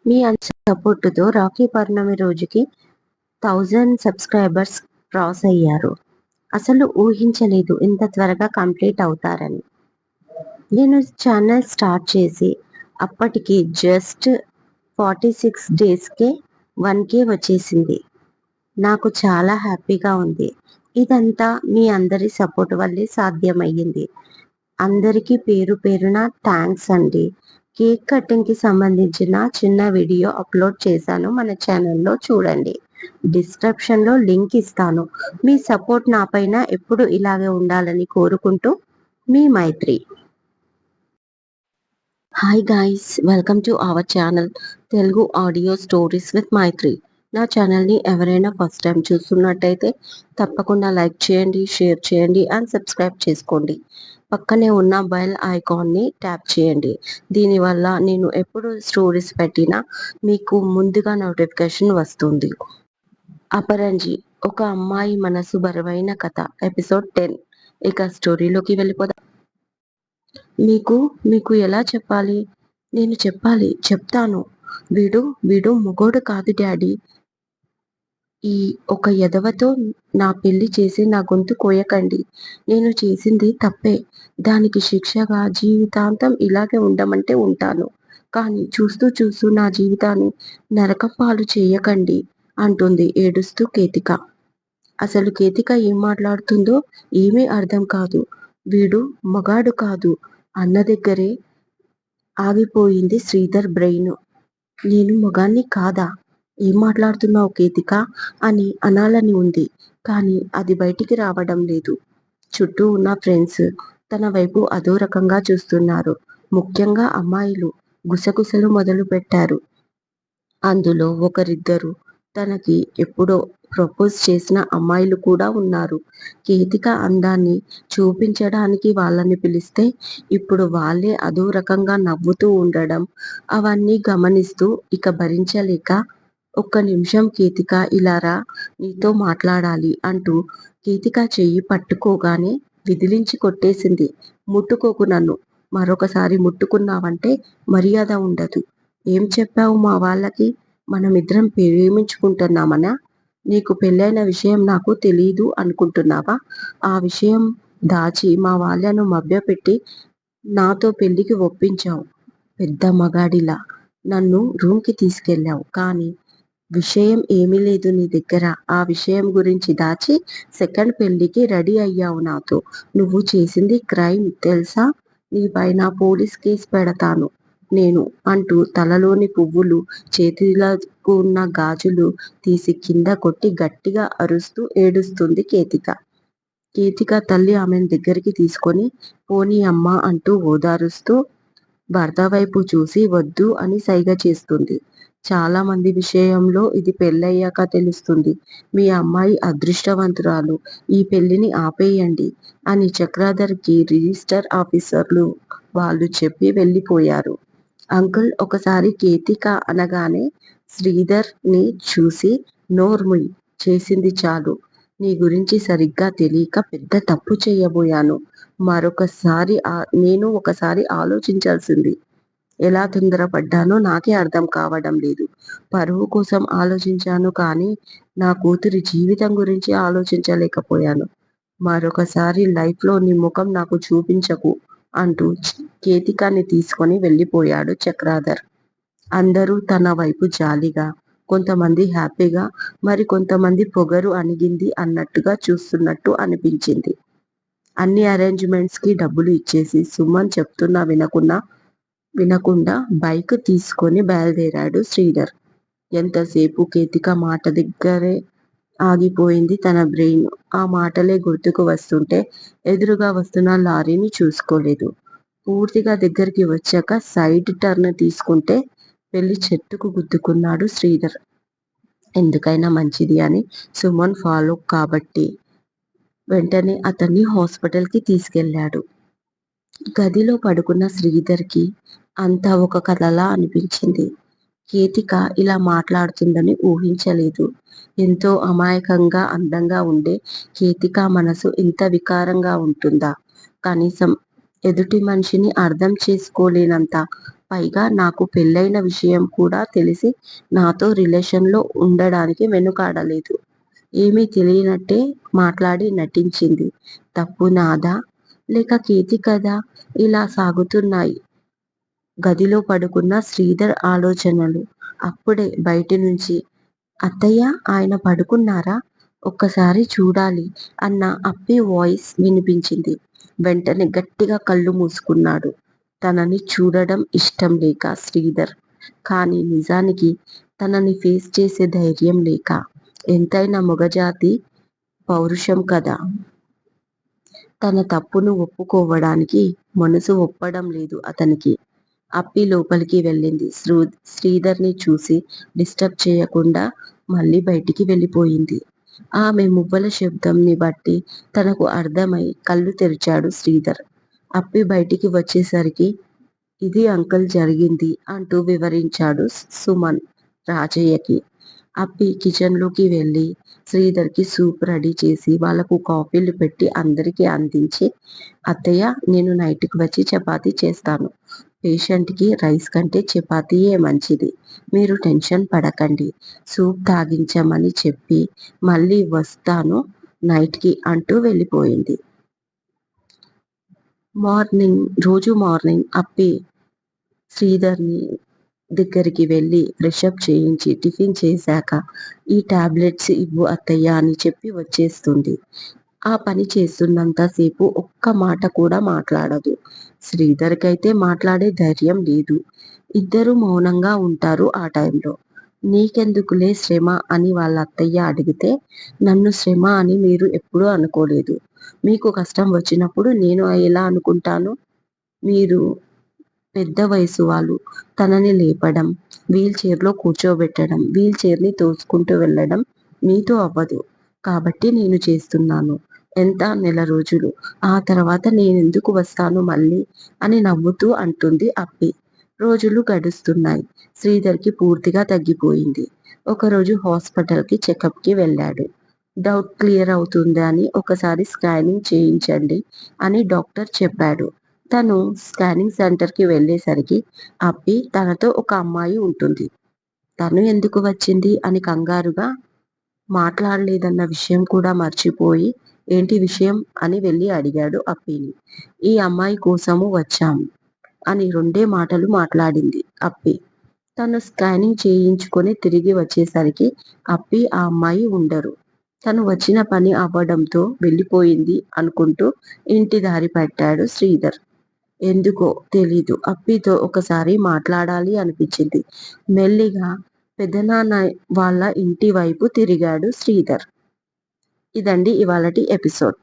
మీ సపోర్టుతో రాఖీ పౌర్ణమి రోజుకి 1000 subscribers cross అయ్యారు. అసలు ఊహించలేదు ఇంత త్వరగా కంప్లీట్ అవుతారని. నేను ఛానల్ స్టార్ట్ చేసి అప్పటికి జస్ట్ 46 డేస్కే 1K వచ్చేసింది. నాకు చాలా హ్యాపీగా ఉంది. ఇదంతా మీ అందరి సపోర్ట్ వల్లే సాధ్యమయ్యింది. అందరికీ పేరు పేరున థ్యాంక్స్ అండి. కేక్ కటింగ్కి సంబంధించిన చిన్న వీడియో అప్లోడ్ చేశాను, మన ఛానల్లో చూడండి. డిస్క్రిప్షన్లో లింక్ ఇస్తాను. మీ సపోర్ట్ నాపైన ఎప్పుడు ఇలాగే ఉండాలని కోరుకుంటూ మీ Maitri. Hi guys, welcome to our channel Telugu audio stories with Maitri. నా ఛానల్ని ఎవరైనా ఫస్ట్ టైం చూస్తున్నట్టయితే తప్పకుండా లైక్ చేయండి, షేర్ చేయండి అండ్ సబ్స్క్రైబ్ చేసుకోండి. పక్కనే ఉన్న బెల్ ఐకాన్ని ట్యాప్ చేయండి. దీనివల్ల నేను ఎప్పుడు స్టోరీస్ పెట్టినా మీకు ముందుగా నోటిఫికేషన్ వస్తుంది. అపరంజి, ఒక అమ్మాయి మనసు బరువైన కథ, ఎపిసోడ్ 10. ఇక స్టోరీలోకి వెళ్ళిపోదాం. మీకు ఎలా చెప్పాలి? నేను చెప్తాను. వీడు మొగోడు కాదు డాడీ. ఈ ఒక ఎదవతో నా పెళ్లి చేసి నా గొంతు కోయకండి. నేను చేసింది తప్పే. దానికి శిక్షగా జీవితాంతం ఇలాగే ఉండమంటే ఉంటాను. కానీ చూస్తూ నా జీవితాన్ని నరకం పాలు చేయకండి అంటుంది ఏడుస్తూ కేతిక. అసలు కేతిక ఏం మాట్లాడుతుందో ఏమీ అర్థం కాదు. వీడు మగాడు కాదు అన్న దగ్గరే ఆగిపోయింది శ్రీధర్ బ్రెయిన్. నేను మగాన్ని కాదా? ఏం మాట్లాడుతున్నావు కేతిక అని అనాలని ఉంది, కానీ అది బయటికి రావడం లేదు. చుట్టూ ఉన్న ఫ్రెండ్స్ తన వైపు అదో రకంగా చూస్తున్నారు. ముఖ్యంగా అమ్మాయిలు గుసగుసలు మొదలు పెట్టారు. అందులో ఒకరిద్దరు తనకి ఎప్పుడో ప్రపోజ్ చేసిన అమ్మాయిలు కూడా ఉన్నారు. కేతిక అందాన్ని చూపించడానికి వాళ్ళని పిలిస్తే ఇప్పుడు వాళ్ళే అదో రకంగా నవ్వుతూ ఉండడం, అవన్నీ గమనిస్తూ ఇక భరించలేక, ఒక్క నిమిషం కేతిక ఇలా రా, నీతో మాట్లాడాలి అంటూ కేతిక చెయ్యి పట్టుకోగానే విదిలించి కొట్టేసింది. ముట్టుకోకు నన్ను, మరొకసారి ముట్టుకున్నావంటే మర్యాద ఉండదు. ఏం చెప్పావు మా వాళ్ళకి? మనమిద్దరం ప్రేమించుకుంటున్నామనా? నీకు పెళ్ళైన విషయం నాకు తెలీదు అనుకుంటున్నావా? ఆ విషయం దాచి మా వాళ్ళను మభ్యపెట్టి నాతో పెళ్లికి ఒప్పించావు. పెద్ద మగాడిలా నన్ను రూమ్కి తీసుకెళ్ళావు, కానీ విషయం ఏమీ లేదు నీ దగ్గర. ఆ విషయం గురించి దాచి సెకండ్ పెళ్లికి రెడీ అయ్యావు నాతో. నువ్వు చేసింది క్రైమ్ తెలుసా? నీపైన పోలీస్ కేసు పెడతాను నేను అంటూ తలలోని పువ్వులు, చేతిలకు ఉన్న గాజులు తీసి కింద కొట్టి గట్టిగా అరుస్తూ ఏడుస్తుంది కేతిక. కేతిక తల్లి ఆమెను దగ్గరికి తీసుకొని పోనీ అమ్మా అంటూ ఓదారుస్తూ భర్త వైపు చూసి వద్దు అని సైగ చేస్తుంది. చాలా మంది విషయంలో ఇది పెళ్ళయ్యాక తెలుస్తుంది. మీ అమ్మాయి అదృష్టవంతురాలు, ఈ పెళ్లిని ఆపేయండి అని చక్రధర్కి రిజిస్టర్ ఆఫీసర్లు వాళ్ళు చెప్పి వెళ్ళిపోయారు. అంకుల్ ఒకసారి కేతిక అనగానే శ్రీధర్ ని చూసి నోర్ముయ్, చేసింది చాలు. నీ గురించి సరిగ్గా తెలియక పెద్ద తప్పు చేయబోయాను. నేను ఒకసారి ఆలోచించాల్సింది. ఎలా తొందరపడ్డానో నాకే అర్థం కావడం లేదు. పరువు కోసం ఆలోచించాను, కానీ నా కూతురి జీవితం గురించి ఆలోచించలేకపోయాను. మరొకసారి లైఫ్లో నీ ముఖం నాకు చూపించకు అంటూ కేతికాన్ని తీసుకొని వెళ్ళిపోయాడు చక్రధర్. అందరూ తన వైపు జాలిగా, కొంతమంది హ్యాపీగా, మరి కొంతమంది పొగరు అణిగింది అన్నట్టుగా చూస్తున్నట్టు అనిపించింది. అన్ని అరేంజ్మెంట్స్ కి డబ్బులు ఇచ్చేసి సుమన్ చెప్తున్నా వినకుండా బైక్ తీసుకొని బయలుదేరాడు శ్రీధర్. ఎంతసేపు కేతిక మాట దగ్గరే ఆగిపోయింది తన బ్రెయిన్. ఆ మాటలే గుర్తుకు వస్తుంటే ఎదురుగా వస్తున్న లారీని చూసుకోలేదు. పూర్తిగా దగ్గరికి వచ్చాక సైడ్ టర్న్ తీసుకుంటే వెళ్ళి చెట్టుకు గుద్దుకున్నాడు శ్రీధర్. ఎందుకైనా మంచిది అని సుమన్ ఫాలో కాబట్టి వెంటనే అతన్ని హాస్పిటల్కి తీసుకెళ్లాడు. గదిలో పడుకున్న శ్రీధర్కి అంతా ఒక కలలా అనిపించింది. కేతిక ఇలా మాట్లాడుతుందని ఊహించలేదు. ఎంతో అమాయకంగా అందంగా ఉండే కేతిక మనసు ఇంత వికారంగా ఉంటుందా? కనీసం ఎదుటి మనిషిని అర్థం చేసుకోలేనంత పైగా నాకు పెళ్ళైన విషయం కూడా తెలిసి నాతో రిలేషన్‌లో ఉండడానికి వెనుకాడలేదు. ఏమీ తెలియనట్టే మాట్లాడి నటించింది. తప్పు నాదా? లేక కేతికదా? ఇలా సాగుతున్నాయి గదిలో పడుకున్న శ్రీధర్ ఆలోచనలు. అప్పుడే బయటి నుంచి అత్తయ్య ఆయన పడుకున్నారా? ఒక్కసారి చూడాలి అన్న అప్పి వాయిస్ వినిపించింది. వెంటనే గట్టిగా కళ్ళు మూసుకున్నాడు. తనని చూడడం ఇష్టం లేక శ్రీధర్. కానీ నిజానికి తనని ఫేస్ చేసే ధైర్యం లేక. ఎంతైనా మగజాతి పౌరుషం కదా! తన తప్పును ఒప్పుకోవడానికి మనసు ఒప్పడం లేదు అతనికి. అప్పి లోపలికి వెళ్ళింది. శ్రీధర్‌ని చూసి డిస్టర్బ్ చేయకుండా మళ్ళీ బయటికి వెళ్ళిపోయింది. ఆమె మువ్వల శబ్దంని బట్టి తనకు అర్థమై కళ్ళు తెరిచాడు శ్రీధర్. అప్పి బయటికి వచ్చేసరికి ఇది అంకుల్ జరిగింది అంటూ వివరించాడు సుమన్ రాజయ్యకి. అప్పి కిచెన్‌లోకి వెళ్ళి శ్రీధర్‌కి సూప్ రెడీ చేసి వాళ్ళకు కాఫీలు పెట్టి అందరికీ అందించి, అత్తయ్య నేను నైట్‌కి వచ్చి చపాతీ చేస్తాను. పేషెంట్‌కి రైస్ కంటే చపాతీయే మంచిది. మీరు టెన్షన్ పడకండి. సూప్ తాగించమని చెప్పి మళ్ళీ వస్తాను నైట్‌కి అంటూ వెళ్ళిపోయింది. రోజు మార్నింగ్ అప్పి శ్రీధర్‌ని దగ్గరికి వెళ్ళి ఫ్రెషప్ చేయించి టిఫిన్ చేశాక, ఈ టాబ్లెట్స్ ఇవ్వు అత్తయ్య అని చెప్పి వచ్చేస్తుంది. ఆ పని చేస్తున్నంత సేపు ఒక్క మాట కూడా మాట్లాడదు. శ్రీధర్‌కైతే మాట్లాడే ధైర్యం లేదు. ఇద్దరూ మౌనంగా ఉంటారు ఆ టైంలో. నీకెందుకులే శ్రమ అని వాళ్ళ అత్తయ్య అడిగితే, నన్ను శ్రమ అని మీరు ఎప్పుడూ అనుకోలేదు. మీకు కష్టం వచ్చినప్పుడు నేను ఎలా అనుకుంటాను? మీరు పెద్ద వయసు వాళ్ళు. తనని లేపడం, వీల్ చైర్‌లో కూర్చోబెట్టడం, వీల్ చైర్‌ని తోసుకుంటూ వెళ్ళడం మీతో అవ్వదు. కాబట్టి నేను చేస్తున్నాను. ఎంత? నెల రోజులు. ఆ తర్వాత నేనెందుకు వస్తాను మళ్ళీ అని నవ్వుతూ అంటుంది అప్పి. రోజులు గడుస్తున్నాయి. శ్రీధర్‌కి పూర్తిగా తగ్గిపోయింది. ఒకరోజు హాస్పిటల్‌కి చెకప్‌కి వెళ్ళాడు. డౌట్ క్లియర్ అవుతుందని ఒకసారి స్కానింగ్ చేయించండి అని డాక్టర్ చెప్పాడు. తను స్కానింగ్ సెంటర్‌కి వెళ్ళేసరికి అప్పి తనతో ఒక అమ్మాయి ఉంటుంది. తను ఎందుకు వచ్చింది అని కంగారుగా మాట్లాడలేదన్న విషయం కూడా మర్చిపోయి, ఏంటి విషయం అని వెళ్లి అడిగాడు అప్పిని. ఈ అమ్మాయి కోసము వచ్చాము అని రెండే మాటలు మాట్లాడింది అప్పి. తను స్కానింగ్ చేయించుకొని తిరిగి వచ్చేసరికి అప్పి ఆ అమ్మాయి ఉండరు. తను వచ్చిన పని అవ్వడంతో వెళ్ళిపోయింది అనుకుంటూ ఇంటి దారి పట్టాడు శ్రీధర్. ఎందుకో తెలీదు. అప్పితో ఒకసారి మాట్లాడాలి అనిపించింది. మెల్లిగా పెదనాన్న వాళ్ళ ఇంటి వైపు తిరిగాడు శ్రీధర్. ఇదండి ఇవాళటి ఎపిసోడ్.